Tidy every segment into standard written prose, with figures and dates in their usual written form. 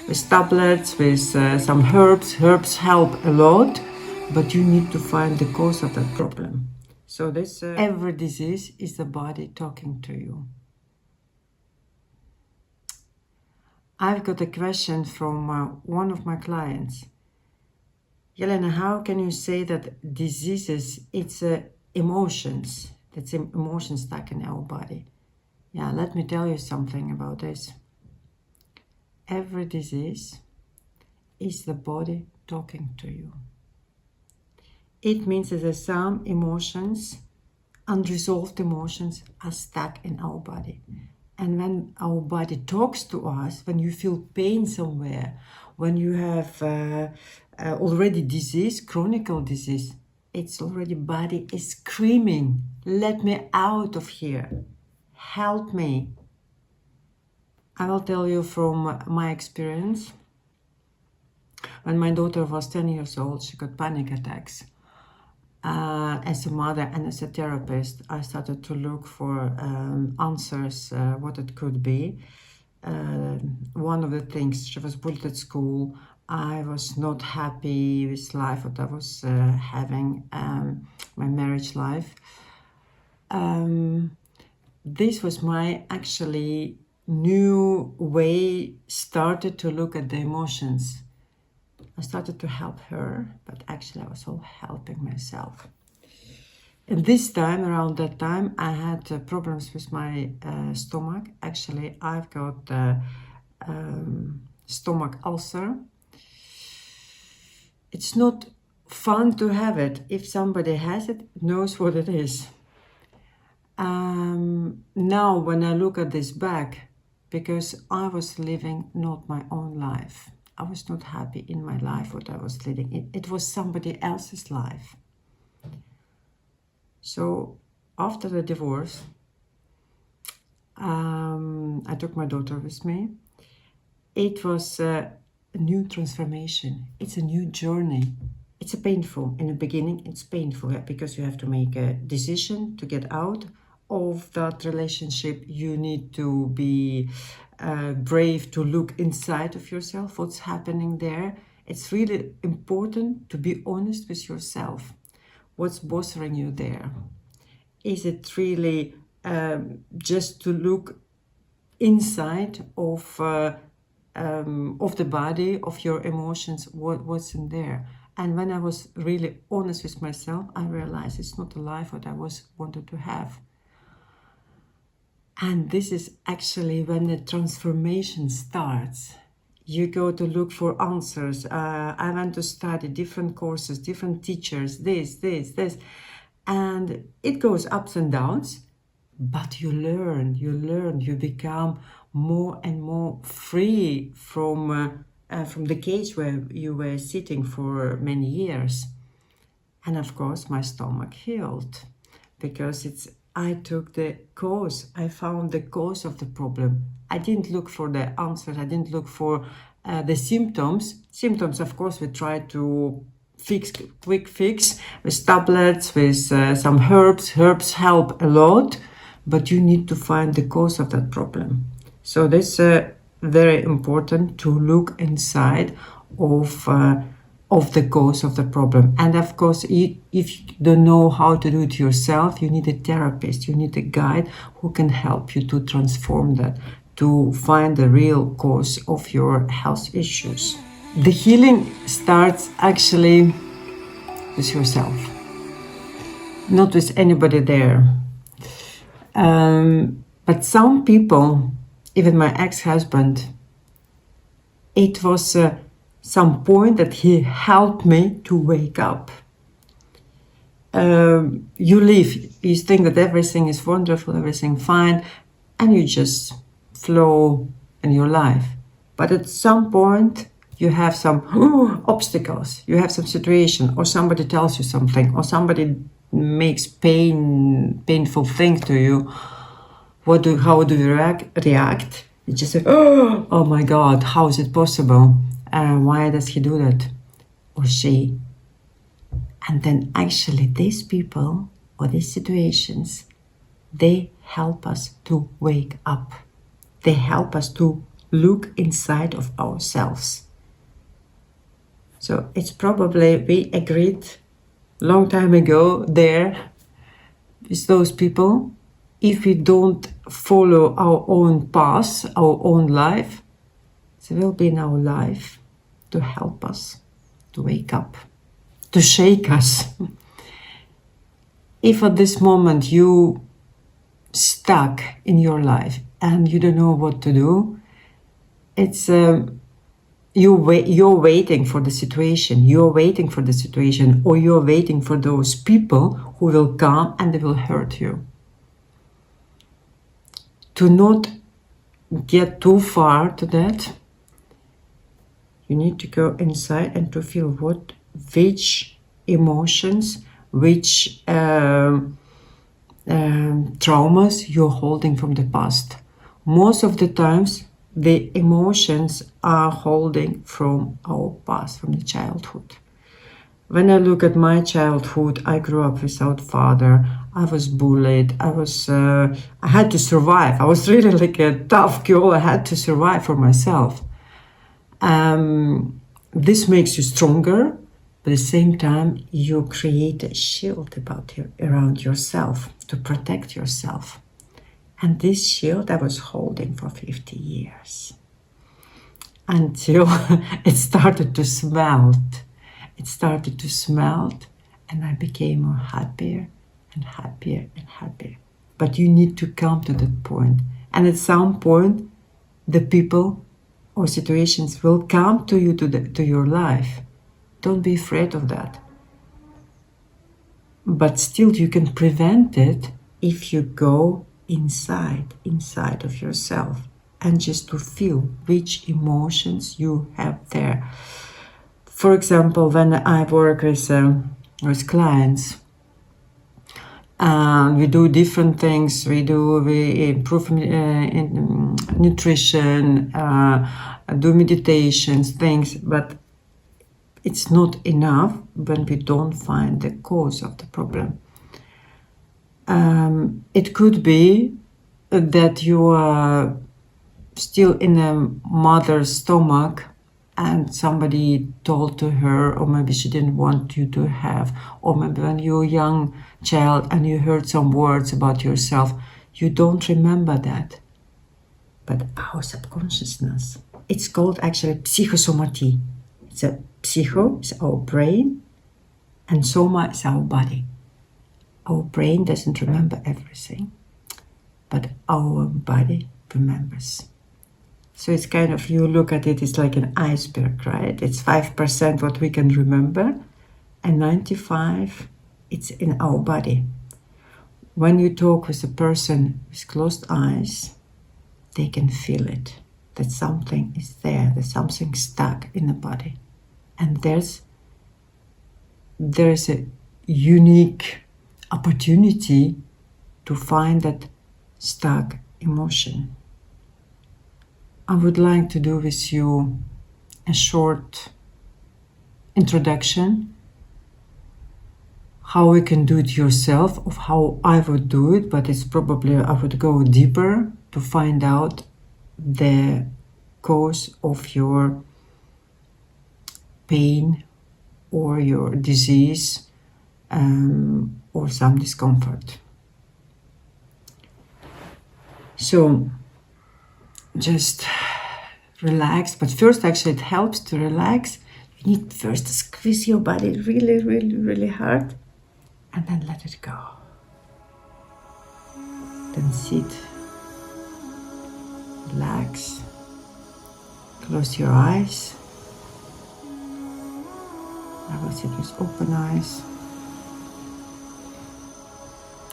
with tablets, with some herbs. Herbs help a lot, but you need to find the cause of that problem. So this every disease is the body talking to you. I've got a question from one of my clients. Yelena, how can you say that diseases, it's emotions, that's emotions stuck in our body? Yeah, let me tell you something about this. Every disease is the body talking to you. It means that there's some emotions, unresolved emotions, are stuck in our body. And when our body talks to us, when you feel pain somewhere, when you have already disease, chronic disease, it's already body is screaming, let me out of here, help me. I will tell you from my experience. When my daughter was 10 years old, she got panic attacks. As a mother and as a therapist, I started to look for answers, what it could be. One of the things, she was bullied at school. I was not happy with life, what I was having, my marriage life. This was my actually new way, started to look at the emotions. I started to help her, but actually I was all helping myself. And this time, around that time, I had problems with my stomach. Actually, I've got stomach ulcer. It's not fun to have it. If somebody has it, knows what it is. Now, when I look at this back, because I was living not my own life. I was not happy in my life, what I was living. It was somebody else's life. So after the divorce, I took my daughter with me. It was a new transformation. It's a new journey. It's painful. In the beginning, it's painful because you have to make a decision to get out of that relationship. You need to be brave to look inside of yourself, what's happening there. It's really important to be honest with yourself. What's bothering you there? Is it really just to look inside of the body, of your emotions, what's in there? And when I was really honest with myself, I realized it's not the life what I wanted to have. And this is actually when the transformation starts. You go to look for answers. I went to study different courses, different teachers, this. And it goes ups and downs, but you learn, you become more and more free from the cage where you were sitting for many years. And of course, my stomach healed because I took the cause. I found the cause of the problem. I didn't look for the answers. I didn't look for the symptoms. Symptoms, of course, we try to quick fix with tablets, with some herbs. Herbs help a lot, but you need to find the cause of that problem. So this is very important to look inside of the cause of the problem. And of course, if you don't know how to do it yourself, you need a therapist, you need a guide who can help you to transform that, to find the real cause of your health issues. The healing starts actually with yourself, not with anybody there. But some people, even my ex-husband, it was some point that he helped me to wake up. You live, you think that everything is wonderful, everything fine, and you just flow in your life. But at some point, you have some obstacles, you have some situation, or somebody tells you something, or somebody makes painful things to you. How do you react? You just say, oh my God, how is it possible? Why does he do that? Or she? And then actually these people or these situations, they help us to wake up. They help us to look inside of ourselves. So it's probably we agreed long time ago there with those people, if we don't follow our own path, our own life, there will be no life to help us, to wake up, to shake us. If at this moment you stuck in your life and you don't know what to do, it's you're waiting for the situation, or you're waiting for those people who will come and they will hurt you. To not get too far to that, you need to go inside and to feel which emotions, which traumas you're holding from the past. Most of the times, the emotions are holding from our past, from the childhood. When I look at my childhood, I grew up without father. I was bullied. I had to survive. I was really like a tough girl. I had to survive for myself. This makes you stronger, but at the same time, you create a shield around yourself to protect yourself. And this shield I was holding for 50 years until it started to smelt. It started to smelt, and I became happier and happier and happier. But you need to come to that point. And at some point, the people or situations will come to you, to your life. Don't be afraid of that. But still, you can prevent it if you go inside of yourself and just to feel which emotions you have there. For example, when I work with clients, we do different things. We improve in nutrition, do meditations, things, but it's not enough when we don't find the cause of the problem. It could be that you are still in a mother's stomach and somebody told to her, or maybe she didn't want you to have, or maybe when you're a young child and you heard some words about yourself, you don't remember that. But our subconsciousness, it's called actually psychosomatic. It's a psycho is our brain, and soma is our body. Our brain doesn't remember everything, but our body remembers. So it's kind of, you look at it, it's like an iceberg, right? It's 5% what we can remember, and 95%, it's in our body. When you talk with a person with closed eyes, they can feel it, that something is there, that something stuck in the body. And there's a unique opportunity to find that stuck emotion. I would like to do with you a short introduction, how you can do it yourself, of how I would do it, but it's probably I would go deeper to find out the cause of your pain or your disease or some discomfort. So just relax, but first actually it helps to relax. You need first to squeeze your body really, really, really hard and then let it go. Then sit, relax, close your eyes. I will sit with open eyes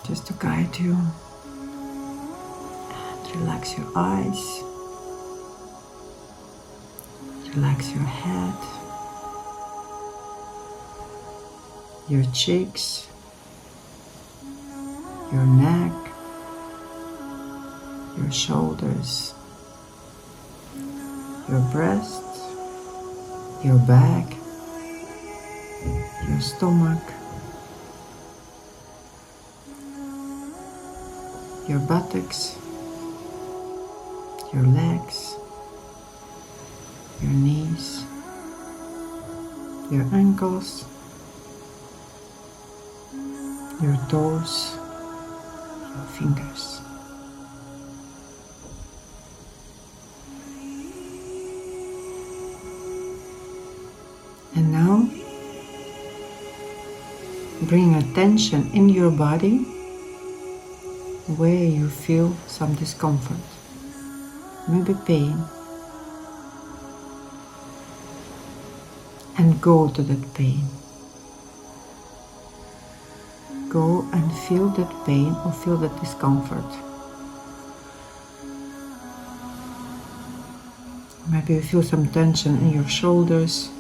just to guide you. And relax your eyes. Relax your head, your cheeks, your neck, your shoulders, your breasts, your back, your stomach, your buttocks, your legs, your knees, your ankles, your toes, your fingers. And now bring attention in your body where you feel some discomfort, maybe pain, and go to that pain. Go and feel that pain or feel that discomfort. Maybe you feel some tension in your shoulders,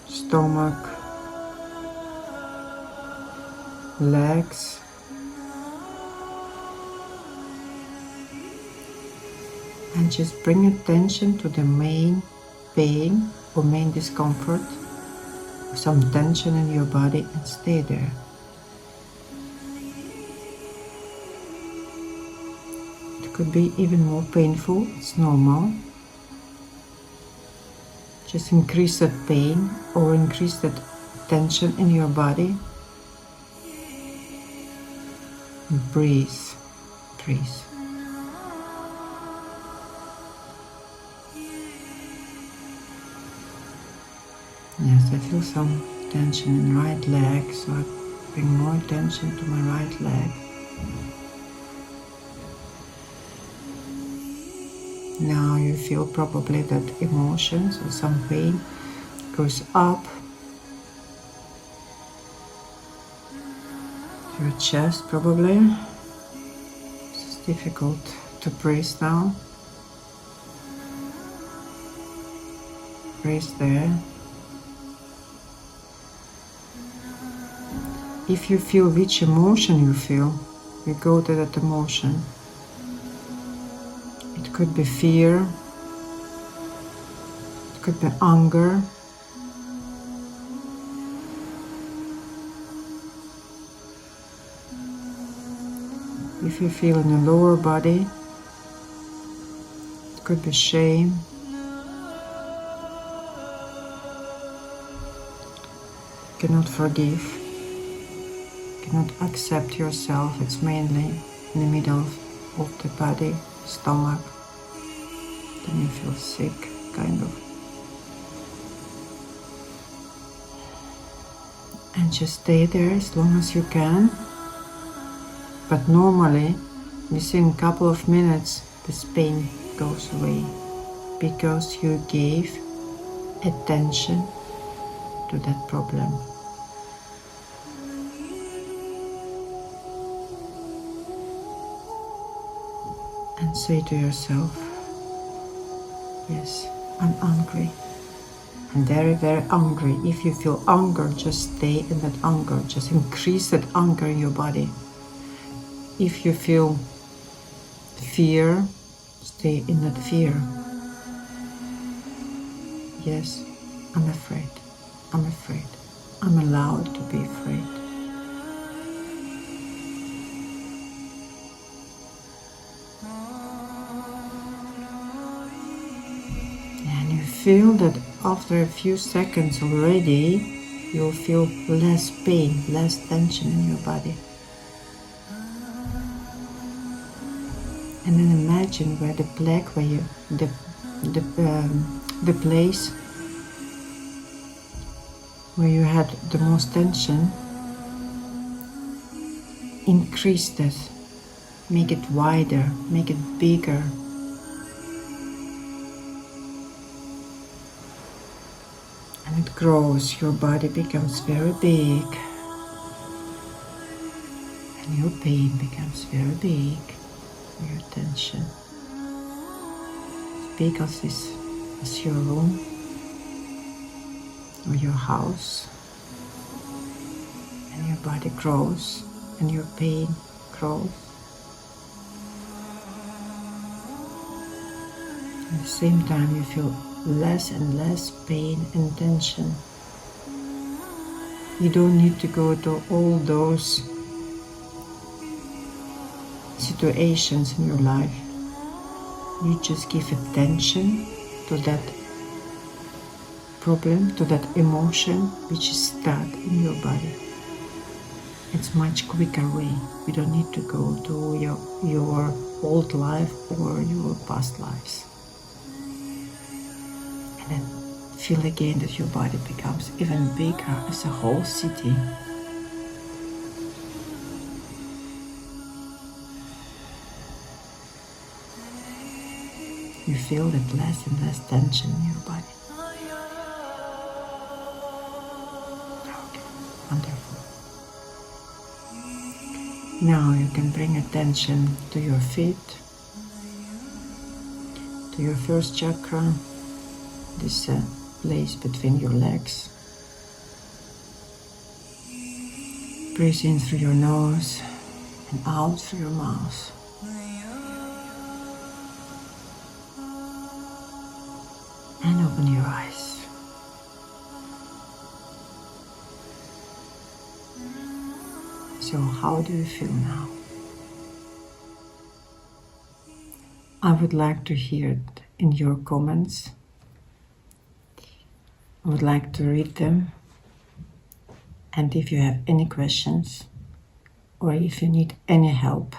stomach, legs. And just bring attention to the main pain or main discomfort, or some tension in your body, and stay there. It could be even more painful, it's normal. Just increase that pain or increase that tension in your body. And breathe, breathe. Yes, I feel some tension in right leg, so I bring more attention to my right leg. Now you feel probably that emotions or some pain goes up your chest probably. It's difficult to breathe now. Breathe there. If you feel which emotion you feel, you go to that emotion. It could be fear, it could be anger, if you feel in the lower body, it could be shame, cannot forgive, cannot accept yourself. It's mainly in the middle of the body, stomach. Then you feel sick, kind of. And just stay there as long as you can. But normally, within a couple of minutes, this pain goes away, because you gave attention to that problem. And say to yourself, yes, I'm angry. I'm very, very angry. If you feel anger, just stay in that anger. Just increase that anger in your body. If you feel fear, stay in that fear. Yes, I'm afraid. I'm afraid. I'm allowed to be afraid. Feel that after a few seconds already, you'll feel less pain, less tension in your body. And then imagine where the plaque, where you, the place where you had the most tension, increase that, make it wider, make it bigger. And it grows, your body becomes very big, and your pain becomes very big, your tension. As big as your room or your house, and your body grows, and your pain grows. At the same time, you feel less and less pain and tension. You don't need to go to all those situations in your life. You just give attention to that problem, to that emotion which is stuck in your body. It's much quicker way. You don't need to go to your old life or your past lives. And then feel again that your body becomes even bigger as a whole city. You feel that less and less tension in your body. Okay, wonderful. Now you can bring attention to your feet, to your first chakra, this place between your legs. Breathe in through your nose and out through your mouth. And open your eyes. So how do you feel now? I would like to hear it in your comments. I would like to read them. And if you have any questions or if you need any help,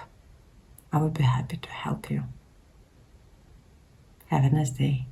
I would be happy to help you. Have a nice day.